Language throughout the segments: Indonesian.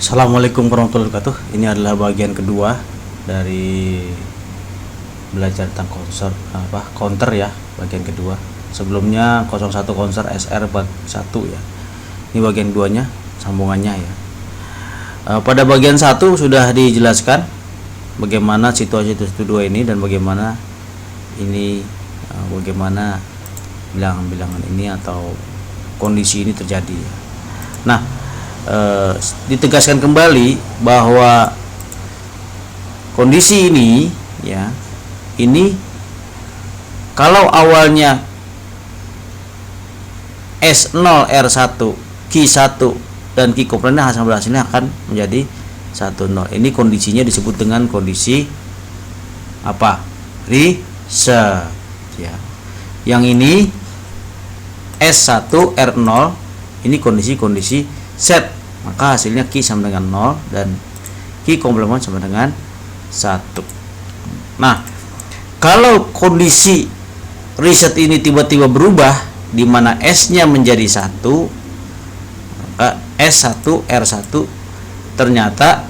Assalamualaikum warahmatullahi wabarakatuh. Ini adalah bagian kedua dari belajar tentang counter ya, bagian kedua. Sebelumnya 01 counter SR bab 1 ya. Ini bagian keduanya, sambungannya ya. Pada bagian 1 sudah dijelaskan bagaimana situasi 2 ini dan bagaimana ini bagaimana bilangan-bilangan ini atau kondisi ini terjadi ya. Nah, ditegaskan kembali bahwa kondisi ini ya, ini kalau awalnya S0 R1 Q1 dan Q komplementnya hasilnya akan menjadi 10. Ini kondisinya disebut dengan kondisi apa? Reset ya. Yang ini S1 R0 ini kondisi set, maka hasilnya Q sama dengan 0 dan Q komplement sama dengan 1. Nah, kalau kondisi reset ini tiba-tiba berubah di mana S-nya menjadi 1, maka S1 R1 ternyata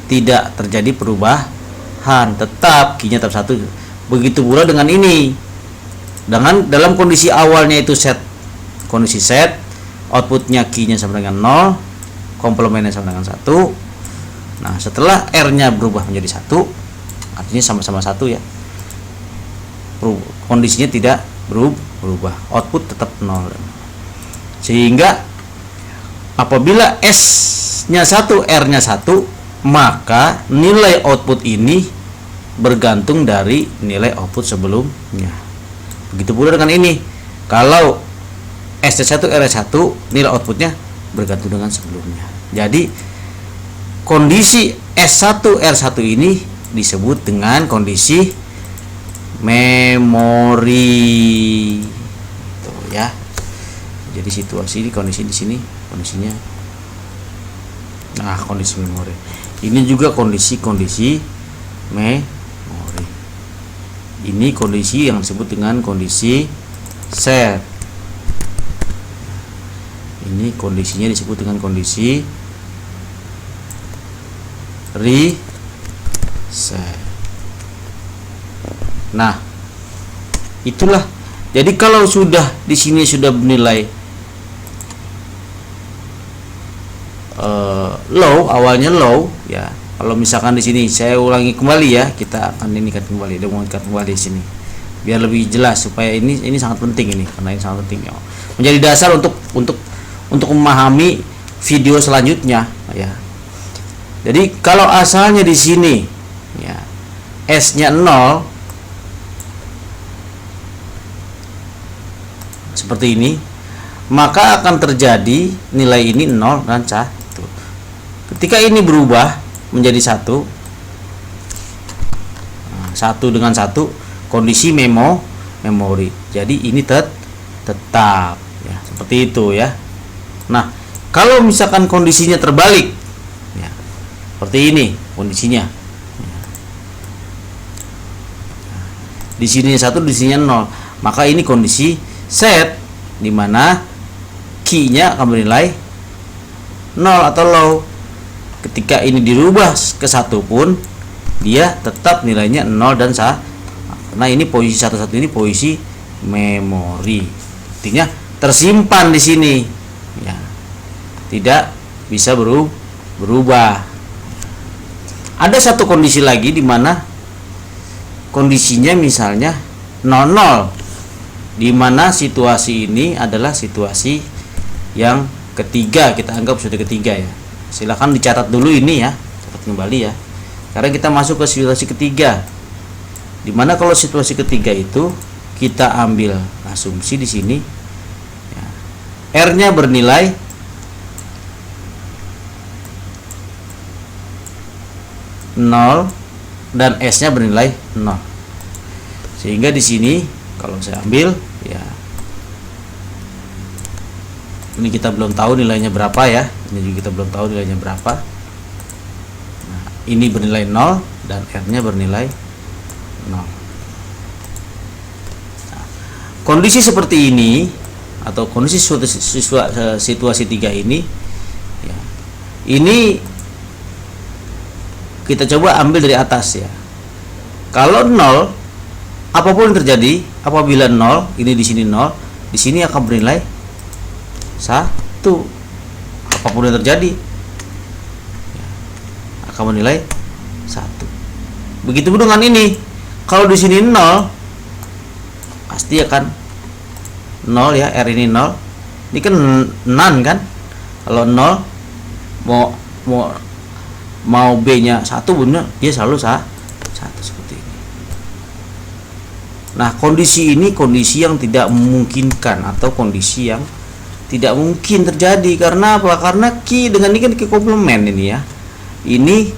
tidak terjadi perubahan, tetap Q-nya tetap 1. Begitu pula dengan ini. Dengan dalam kondisi awalnya itu set, kondisi set, outputnya Q-nya sama dengan 0, komplementnya sama dengan 1. Nah, setelah R-nya berubah menjadi 1, artinya sama-sama 1 ya, kondisinya tidak berubah, output tetap 0. Sehingga apabila S-nya 1, R-nya 1, maka nilai output ini bergantung dari nilai output sebelumnya. Begitu pula dengan ini. Kalau S1 R1 nilai outputnya bergantung dengan sebelumnya. Jadi kondisi S1 R1 ini disebut dengan kondisi memori. Tuh ya. Jadi situasi ini, kondisi di sini kondisinya. Nah, kondisi memori. Ini juga kondisi memori. Ini kondisi yang disebut dengan kondisi set. Ini kondisinya disebut dengan kondisi reset. Nah, itulah. Jadi kalau sudah di sini sudah bernilai low, awalnya low ya. Kalau misalkan di sini saya ulangi kembali ya, kita akan ini kan kembali, demokan kembali di sini biar lebih jelas, supaya ini sangat penting ini, karena ini sangat penting ya. Menjadi dasar untuk memahami video selanjutnya ya. Jadi kalau asalnya di sini ya, S-nya 0 seperti ini, maka akan terjadi nilai ini 0 dan 1. Ketika ini berubah menjadi 1, 1 dengan 1, kondisi memori. Jadi ini tetap ya, seperti itu ya. Nah, kalau misalkan kondisinya terbalik ya, seperti ini kondisinya ya. Di sini 1, di sini 0, maka ini kondisi set, di mana Q-nya akan bernilai 0 atau low. Ketika ini dirubah ke 1 pun dia tetap nilainya 0 dan 1. Karena ini posisi 1 ini posisi memori. Artinya tersimpan di sini. Ya, tidak bisa berubah. Ada satu kondisi lagi di mana kondisinya misalnya 00, di mana situasi ini adalah situasi yang ketiga, kita anggap sudah ketiga ya. Silakan dicatat dulu ini ya, catat kembali ya. Karena kita masuk ke situasi ketiga, di mana kalau situasi ketiga itu kita ambil asumsi di sini R-nya bernilai 0 dan S-nya bernilai 0. Sehingga di sini kalau saya ambil ya, ini kita belum tahu nilainya berapa ya. Ini juga kita belum tahu nilainya berapa. Nah, ini bernilai 0 dan R-nya bernilai 0. Nah, kondisi seperti ini atau kondisi situasi 3 ini ya, ini kita coba ambil dari atas ya. Kalau 0, apapun yang terjadi apabila 0, ini di sini 0, di sini akan bernilai 1. Apapun yang terjadi akan bernilai 1. Begitu pun dengan ini. Kalau di sini 0, pasti akan 0 ya, R ini 0. Ini kan none kan? Kalau 0 mau B-nya 1 benar, dia selalu 1 seperti ini. Nah, kondisi ini kondisi yang tidak memungkinkan atau kondisi yang tidak mungkin terjadi. Karena apa? Karena key dengan ini kan key komplement ini ya. Ini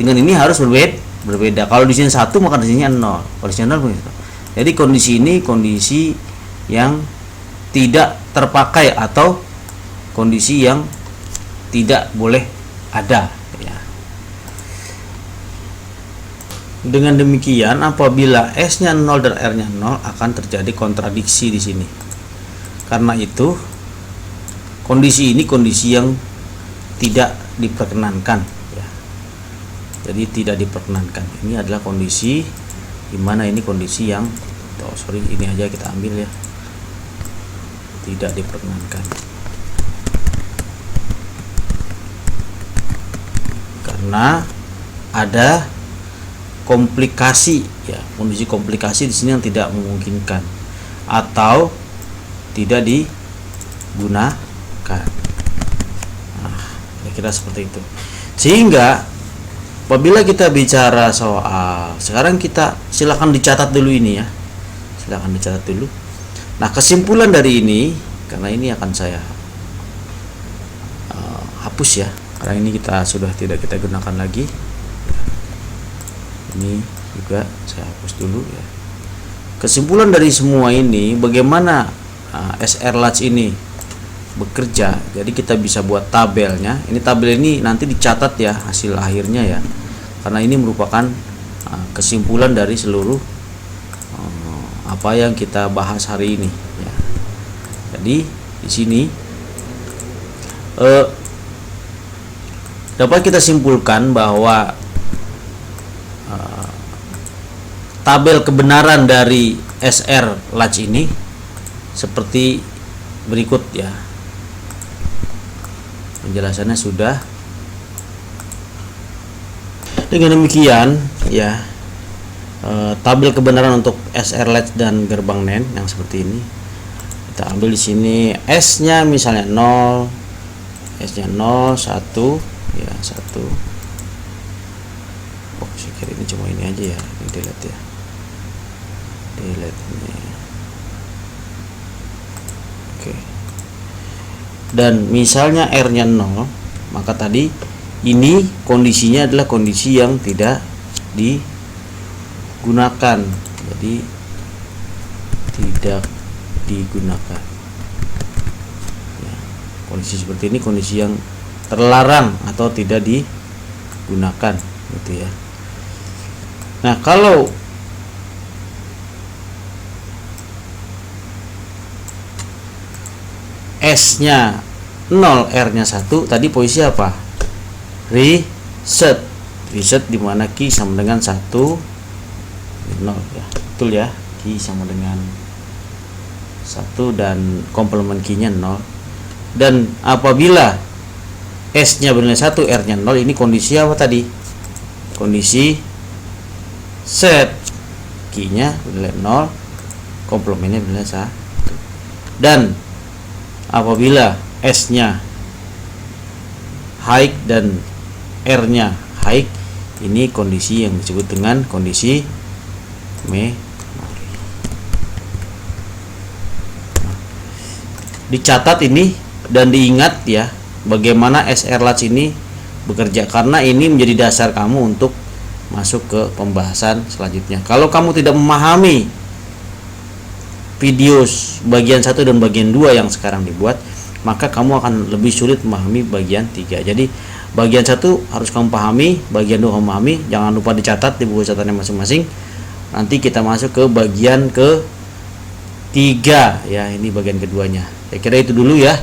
dengan ini harus berbeda. Kalau di sini 1 maka di sini 0. Kalau di sini 0 begitu. Jadi kondisi ini kondisi yang tidak terpakai atau kondisi yang tidak boleh ada ya. Dengan demikian apabila S-nya 0 dan R-nya 0 akan terjadi kontradiksi di sini. Karena itu kondisi ini kondisi yang tidak diperkenankan ya. Jadi tidak diperkenankan. Ini adalah kondisi dimana ini kondisi yang ini aja kita ambil ya, tidak diperkenankan karena ada komplikasi ya, kondisi komplikasi di sini yang tidak memungkinkan atau tidak digunakan. Nah, kira-kira seperti itu. Sehingga apabila kita bicara soal, sekarang kita silakan dicatat dulu ini ya. Silakan dicatat dulu. Nah, kesimpulan dari ini, karena ini akan saya hapus ya. Karena ini kita sudah tidak kita gunakan lagi. Ini juga saya hapus dulu ya. Kesimpulan dari semua ini, bagaimana SR Latch ini bekerja. Jadi kita bisa buat tabelnya. Ini tabel ini nanti dicatat ya hasil akhirnya ya. Karena ini merupakan kesimpulan dari seluruh apa yang kita bahas hari ini ya. Jadi di sini dapat kita simpulkan bahwa tabel kebenaran dari SR Latch ini seperti berikut ya. Penjelasannya sudah. Dengan demikian ya, tabel kebenaran untuk SR Latch dan gerbang NAND yang seperti ini kita ambil di sini. S-nya misalnya 0, S-nya 0, 1 ya, 1. Oh, saya kira ini cuma ini aja ya, ini delete ya, delete ini. Oke. Dan misalnya R-nya 0, maka tadi ini kondisinya adalah kondisi yang tidak digunakan, jadi tidak digunakan ya. Kondisi seperti ini kondisi yang terlarang atau tidak digunakan gitu ya. Nah, kalau S-nya 0, R-nya 1, tadi posisi apa? Reset. Reset dimana key sama dengan 1, 0 ya. Betul ya, key sama dengan 1 dan komplement key-nya 0. Dan apabila S-nya bernilai 1, R-nya 0, ini kondisi apa tadi? Kondisi set. Key-nya bernilai 0, komplementnya bernilai 1. Dan apabila S-nya high dan R-nya high, ini kondisi yang disebut dengan kondisi memori. Dicatat ini dan diingat ya bagaimana SR Latch ini bekerja, karena ini menjadi dasar kamu untuk masuk ke pembahasan selanjutnya. Kalau kamu tidak memahami video bagian 1 dan bagian 2 yang sekarang dibuat, maka kamu akan lebih sulit memahami bagian 3. Jadi bagian 1 harus kamu pahami, bagian 2 kamu pahami, jangan lupa dicatat di buku catatannya masing-masing. Nanti kita masuk ke bagian ke-3 ya, ini bagian keduanya. Saya kira itu dulu ya.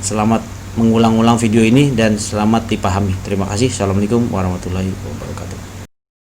Selamat mengulang-ulang video ini dan selamat dipahami. Terima kasih. Assalamualaikum warahmatullahi wabarakatuh.